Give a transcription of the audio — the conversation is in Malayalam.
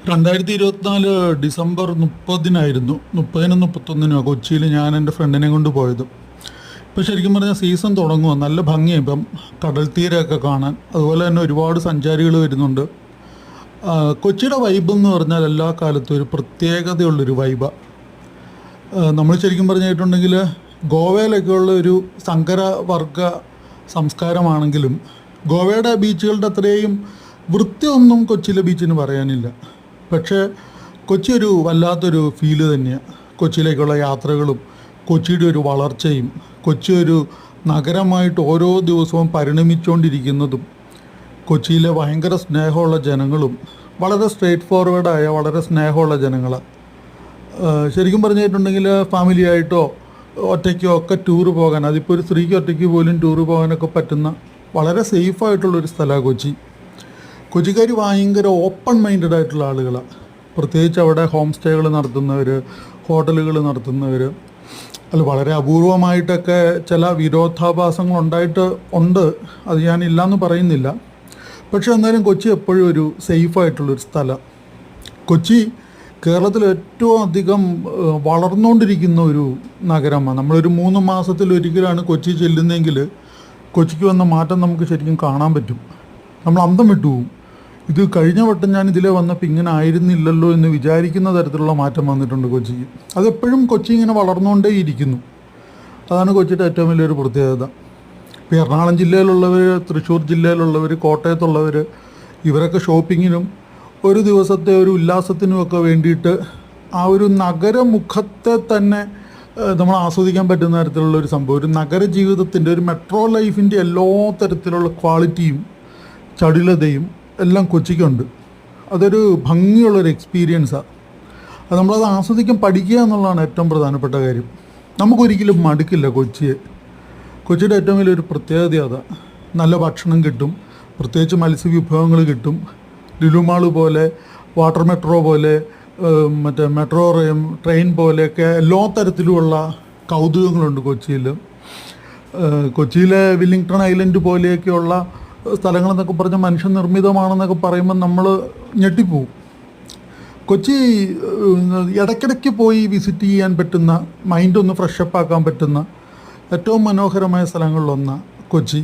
2024 ഡിസംബർ 30-നായിരുന്നു, 30-നും 31-നും കൊച്ചിയിൽ ഞാൻ എൻ്റെ ഫ്രണ്ടിനെ കൊണ്ട് പോയത്. ഇപ്പോൾ ശരിക്കും പറഞ്ഞാൽ സീസൺ തുടങ്ങുക, നല്ല ഭംഗിയാണ് ഇപ്പം കടൽ തീരമൊക്കെ കാണാൻ. അതുപോലെ തന്നെ ഒരുപാട് സഞ്ചാരികൾ വരുന്നുണ്ട്. കൊച്ചിയുടെ വൈബ് എന്ന് പറഞ്ഞാൽ എല്ലാ കാലത്തും ഒരു പ്രത്യേകതയുള്ളൊരു വൈബാണ്. നമ്മൾ ശരിക്കും പറഞ്ഞിട്ടുണ്ടെങ്കിൽ ഗോവയിലൊക്കെയുള്ള ഒരു സങ്കരവർഗ സംസ്കാരമാണെങ്കിലും ഗോവയുടെ ബീച്ചുകളുടെ അത്രയും വൃത്തിയൊന്നും കൊച്ചിയിലെ ബീച്ചിന് പറയാനില്ല. പക്ഷേ കൊച്ചി ഒരു വല്ലാത്തൊരു ഫീല് തന്നെയാണ്. കൊച്ചിയിലേക്കുള്ള യാത്രകളും കൊച്ചിയുടെ ഒരു വളർച്ചയും കൊച്ചി ഒരു നഗരമായിട്ട് ഓരോ ദിവസവും പരിണമിച്ചുകൊണ്ടിരിക്കുന്നതും കൊച്ചിയിലെ ഭയങ്കര സ്നേഹമുള്ള ജനങ്ങളും വളരെ സ്ട്രേറ്റ് ഫോർവേഡായ വളരെ സ്നേഹമുള്ള ജനങ്ങളാണ്. ശരിക്കും പറഞ്ഞിട്ടുണ്ടെങ്കിൽ ഫാമിലിയായിട്ടോ ഒറ്റയ്ക്കോ ഒക്കെ ടൂറ് പോകാൻ, അതിപ്പോൾ ഒരു സ്ത്രീക്ക് ഒറ്റയ്ക്ക് പോലും ടൂറ് പോകാനൊക്കെ പറ്റുന്ന വളരെ സേഫായിട്ടുള്ളൊരു സ്ഥലമാണ് കൊച്ചി. കൊച്ചിക്കാർ ഭയങ്കര ഓപ്പൺ മൈൻഡഡ് ആയിട്ടുള്ള ആളുകളാണ്. പ്രത്യേകിച്ച് അവിടെ ഹോം സ്റ്റേകൾ നടത്തുന്നവർ, ഹോട്ടലുകൾ നടത്തുന്നവർ. അല്ല, വളരെ അപൂർവമായിട്ടൊക്കെ ചില വിരോധാഭാസങ്ങൾ ഉണ്ട്, അത് ഞാൻ ഇല്ലയെന്ന് പറയുന്നില്ല. പക്ഷേ എന്നാലും കൊച്ചി എപ്പോഴും ഒരു സേഫായിട്ടുള്ളൊരു സ്ഥലം. കൊച്ചി കേരളത്തിൽ ഏറ്റവും അധികം വളർന്നുകൊണ്ടിരിക്കുന്ന ഒരു നഗരമാണ്. നമ്മളൊരു 3 മാസത്തിലൊരിക്കലാണ് കൊച്ചി ചെല്ലുന്നതെങ്കിൽ കൊച്ചിക്ക് വന്ന മാറ്റം നമുക്ക് ശരിക്കും കാണാൻ പറ്റും. നമ്മൾ അന്തം വിട്ടുപോകും. ഇത് കഴിഞ്ഞ വട്ടം ഞാൻ ഇതിലെ വന്നപ്പോൾ ഇങ്ങനെ ആയിരുന്നില്ലല്ലോ എന്ന് വിചാരിക്കുന്ന തരത്തിലുള്ള മാറ്റം വന്നിട്ടുണ്ട് കൊച്ചിക്ക്. അതെപ്പോഴും കൊച്ചി ഇങ്ങനെ വളർന്നുകൊണ്ടേയിരിക്കുന്നു. അതാണ് കൊച്ചിയുടെ ഏറ്റവും വലിയൊരു പ്രത്യേകത. ഇപ്പോൾ എറണാകുളം ജില്ലയിലുള്ളവർ, തൃശ്ശൂർ ജില്ലയിലുള്ളവർ, കോട്ടയത്തുള്ളവർ, ഇവരൊക്കെ ഷോപ്പിങ്ങിനും ഒരു ദിവസത്തെ ഒരു ഉല്ലാസത്തിനുമൊക്കെ വേണ്ടിയിട്ട് ആ ഒരു നഗരമുഖത്തെ തന്നെ നമ്മൾ ആസ്വദിക്കാൻ പറ്റുന്ന തരത്തിലുള്ള ഒരു സംഭവം, ഒരു നഗര ജീവിതത്തിൻ്റെ, ഒരു മെട്രോ ലൈഫിൻ്റെ എല്ലാ തരത്തിലുള്ള ക്വാളിറ്റിയും ചടുലതയും എല്ലാം കൊച്ചിക്കുണ്ട്. അതൊരു ഭംഗിയുള്ളൊരു എക്സ്പീരിയൻസാണ്. അത് നമ്മളത് ആസ്വദിക്കാൻ പഠിക്കുക എന്നുള്ളതാണ് ഏറ്റവും പ്രധാനപ്പെട്ട കാര്യം. നമുക്കൊരിക്കലും മടുക്കില്ല കൊച്ചിയെ. കൊച്ചിയുടെ ഏറ്റവും വലിയൊരു പ്രത്യേകത അതാണ്. നല്ല ഭക്ഷണം കിട്ടും, പ്രത്യേകിച്ച് മത്സ്യവിഭവങ്ങൾ കിട്ടും. ലുലു മാൾ പോലെ, വാട്ടർ മെട്രോ പോലെ, മറ്റേ മെട്രോ ട്രെയിൻ പോലെയൊക്കെ എല്ലാ തരത്തിലുമുള്ള കൗതുകങ്ങളുണ്ട് കൊച്ചിയിൽ. കൊച്ചിയിലെ വില്ലിംഗ്ടൺ ഐലൻഡ് പോലെയൊക്കെയുള്ള സ്ഥലങ്ങളെന്നൊക്കെ പറഞ്ഞാൽ മനുഷ്യനിർമ്മിതമാണെന്നൊക്കെ പറയുമ്പോൾ നമ്മൾ ഞെട്ടിപ്പോവും. കൊച്ചി ഇടയ്ക്കിടയ്ക്ക് പോയി വിസിറ്റ് ചെയ്യാൻ പറ്റുന്ന, മൈൻഡൊന്ന് ഫ്രഷപ്പ് ആക്കാൻ പറ്റുന്ന ഏറ്റവും മനോഹരമായ സ്ഥലങ്ങളിലൊന്നാണ് കൊച്ചി.